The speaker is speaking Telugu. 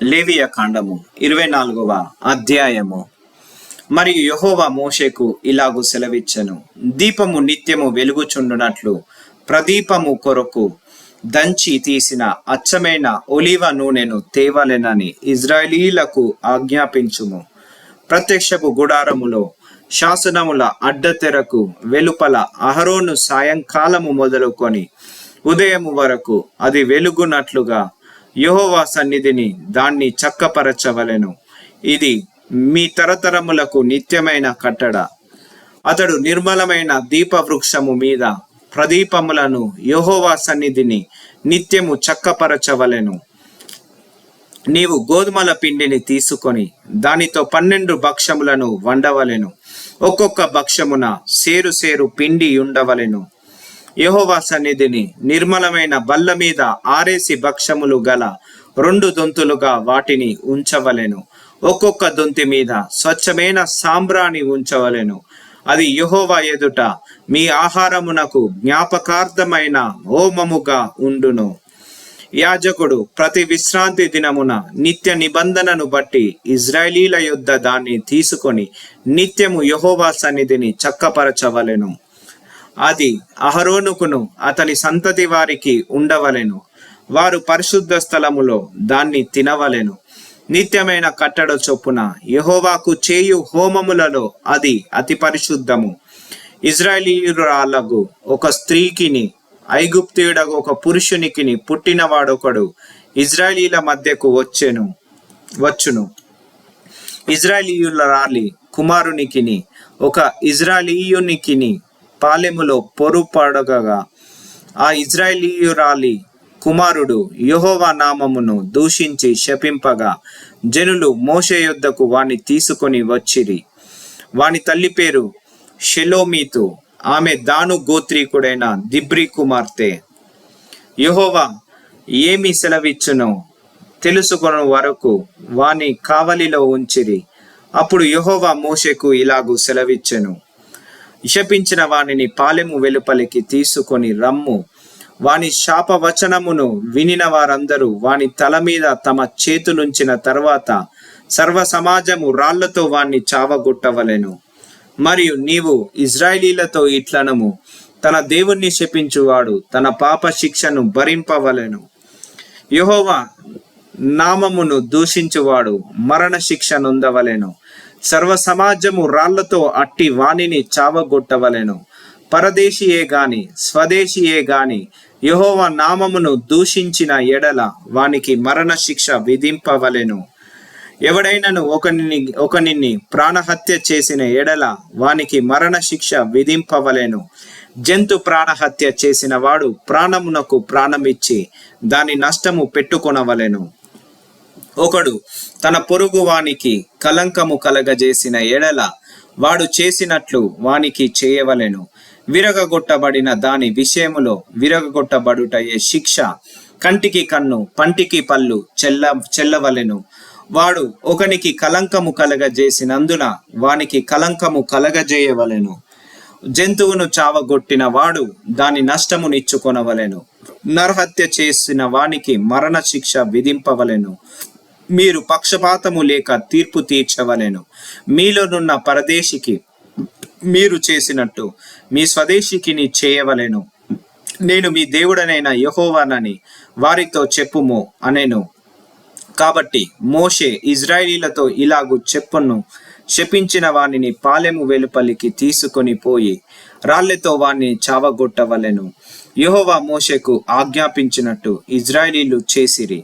లేవియ కాండము 24వ అధ్యాయము. మరియు యెహోవా మోషేకు ఇలాగు సెలవిచ్చెను, దీపము నిత్యము వెలుగుచుండునట్లు ప్రదీపము కొరకు దంచి తీసిన అచ్చమైన ఒలీవ నూనెను తేవలెనని ఇజ్రాయేలీలకు ఆజ్ఞాపించుము. ప్రత్యక్షపు గుడారములో శాసనముల అడ్డతెరకు వెలుపల అహరోను సాయంకాలము మొదలుకొని ఉదయము వరకు అది వెలుగునట్లుగా యెహోవా సన్నిధిని దాన్ని చక్కపరచవలెను. ఇది మీ తరతరములకు నిత్యమైన కట్టడ. అతడు నిర్మలమైన దీపవృక్షము మీద ప్రదీపములను యెహోవా సన్నిధిని నిత్యము చక్కపరచవలెను. నీవు గోధుమల పిండిని తీసుకొని దానితో 12 భక్ష్యములను వండవలెను. ఒక్కొక్క భక్ష్యమున సేరు సేరు పిండి ఉండవలెను. యెహోవా సన్నిధిని నిర్మలమైన బల్ల మీద ఆరేసి భక్ష్యములు గల 2 దొంతులుగా వాటిని ఉంచవలెను. ఒక్కొక్క దొంతి మీద స్వచ్ఛమైన సాంబ్రాణి ఉంచవలెను. అది యెహోవా ఎదుట మీ ఆహారమునకు జ్ఞాపకార్థమైన హోమముగా ఉండును. యాజకుడు ప్రతి విశ్రాంతి దినమున నిత్య నిబంధనను బట్టి ఇజ్రాయేలీల యొద్ద దాన్ని తీసుకొని నిత్యము యెహోవా సన్నిధిని చక్కపరచవలెను. అది అహరోనుకును అతని సంతతి వారికి ఉండవలెను. వారు పరిశుద్ధ స్థలములో దాన్ని తినవలెను. నిత్యమైన కట్టడ చొప్పున యెహోవాకు చేయు హోమములలో అది అతి పరిశుద్ధము. ఇజ్రాయేలీయురాలకు ఒక స్త్రీకిని ఐగుప్తీయుడకు ఒక పురుషునికిని పుట్టినవాడొకడు ఇజ్రాయేలీల మధ్యకు వచ్చును. ఇజ్రాయేలీయురాలి కుమారునికిని ఒక ఇజ్రాయేలీయునికిని పాలెములో పొరుపడగా ఆ ఇజ్రాయేలీయురాలి కుమారుడు యెహోవా నామమును దూషించి శపింపగా జనులు మోషే యొద్దకు వాని తీసుకొని వచ్చిరి. వాని తల్లి పేరు షెలోమీతు. ఆమె దాను గోత్రీకుడైన దిబ్రీ కుమార్తె. యెహోవా ఏమి సెలవిచ్చునో తెలుసుకొను వరకు వాని కావలిలో ఉంచిరి. అప్పుడు యెహోవా మోషేకు ఇలాగు సెలవిచ్చెను, శపించిన వానిని పాలెము వెలుపలికి తీసుకొని రమ్ము. వాని శాపవచనమును వినిన వారందరూ వాని తల మీద తమ చేతులుంచిన తర్వాత సర్వ సమాజము రాళ్లతో వాణ్ణి చావగొట్టవలెను. మరియు నీవు ఇజ్రాయేలీలతో ఇట్లనము, తన దేవుణ్ణి శపించువాడు తన పాప శిక్షను భరింపవలెను. యెహోవా నామమును దూషించువాడు మరణ శిక్ష నొందవలెను. సర్వ సమాజము రాళ్లతో అట్టి వాణిని చావగొట్టవలెను. పరదేశియే గాని స్వదేశియే గాని యెహోవా నామమును దూషించిన ఎడల వానికి మరణ శిక్ష విధింపవలెను. ఎవడైనను ఒకనిని ప్రాణహత్య చేసిన ఎడల వానికి మరణ శిక్ష విధింపవలెను. జంతు ప్రాణహత్య చేసిన వాడు ప్రాణమునకు ప్రాణమిచ్చి దాని నష్టము పెట్టుకొనవలెను. ఒకడు తన పొరుగు వానికి కలంకము కలగజేసిన ఎడల వాడు చేసినట్లు వానికి చేయవలెను. విరగగొట్టబడిన దాని విషయములో విరగగొట్టబడుటయే శిక్ష. కంటికి కన్ను పంటికి పళ్ళు చెల్లవలెను. వాడు ఒకనికి కలంకము కలగజేసినందున వానికి కలంకము కలగజేయవలెను. జంతువును చావగొట్టిన వాడు దాని నష్టమునిచ్చుకొనవలెను. నరహత్య చేసిన వానికి మరణ శిక్ష విధింపవలెను. మీరు పక్షపాతము లేక తీర్పు తీర్చవలెను. మీలోనున్న పరదేశికి మీరు చేసినట్టు మీ స్వదేశికిని చేయవలెను. నేను మీ దేవుడనైన యెహోవానని వారితో చెప్పుము అనెను. కాబట్టి మోషే ఇజ్రాయేలీలతో ఇలాగు చెప్పును, శపించిన వానిని పాలెము వెలుపలికి తీసుకొని పోయి రాళ్లతో వాణ్ణి చావగొట్టవలెను. యెహోవా మోషేకు ఆజ్ఞాపించినట్టు ఇజ్రాయేలీలు చేసిరి.